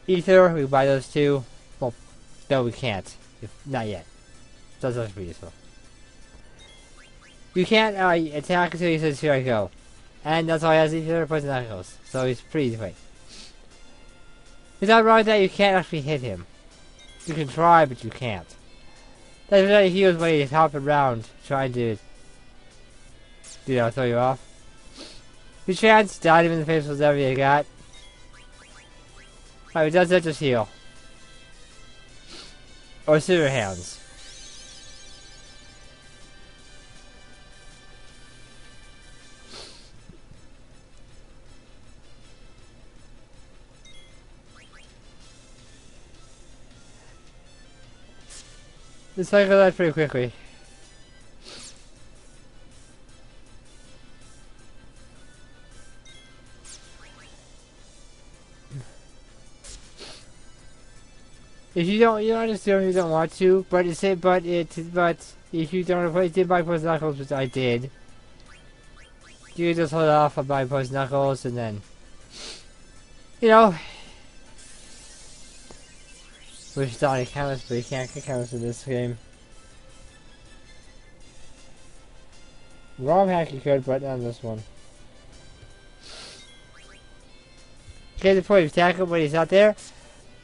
Ether, we can buy those too. Well, no, we can't. Not yet. That's not pretty useful. You can't attack until he says, here I go. And that's all he has, Ether, poison knuckles. So he's pretty easy to fight. It's not wrong that you can't actually hit him. You can try, but you can't. That's what he was when he's hopping around, trying to, you know, throw you off. Your chance, dot him in the face with whatever you got. Alright, does that just heal? Or Silver Hands. Let's cycle that pretty quickly. If you don't assume you don't want to, but if you don't did buy poison knuckles, which I did, you can just hold off on buying poison knuckles and then, you know, wish Donnie counts, but you can't get counts in this game. Wrong hack you could, but not this one. Okay, the point, if you attack him when he's not there,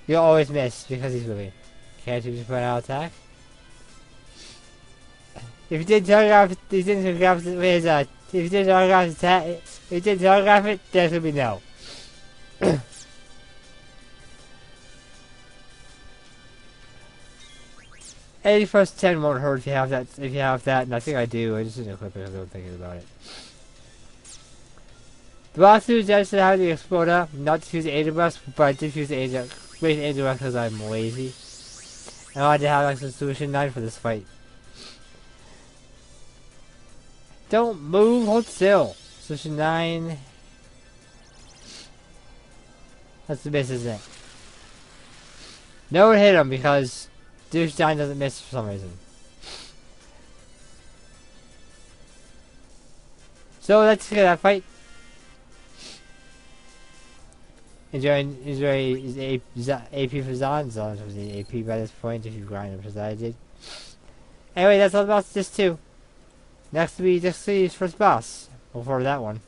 you'll always miss because he's moving. Can't you just put out attack? If you did telegraph it, if you did telegraph it, the answer would be no. Any first 10 won't hurt if you have that. And I think I do. I just didn't equip it because I was thinking about it. The boss suggested how to explode up, not to use Angel Breath, but I did use Angel Breath because I'm lazy. And I wanted to have like some solution 9 for this fight. Don't move, hold still. Solution 9. That's the miss, isn't it? No one hit him because Douche 9 doesn't miss for some reason. So let's get that fight. Enjoy his AP for Zon. Zon was the AP by this point if you grind him as I did. Anyway, that's all about this too. Next to be his first boss. Before that one.